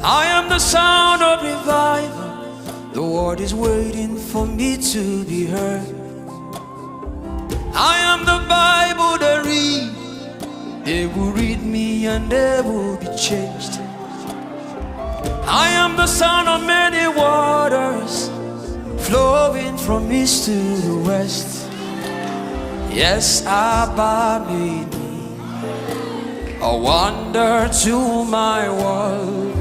I am the sound of revival. The world is waiting for me to be heard. I am the Bible they read. They will read me and they will be changed. I am the son of many waters, flowing from east to the west. Yes, Abba made me a wonder to my world.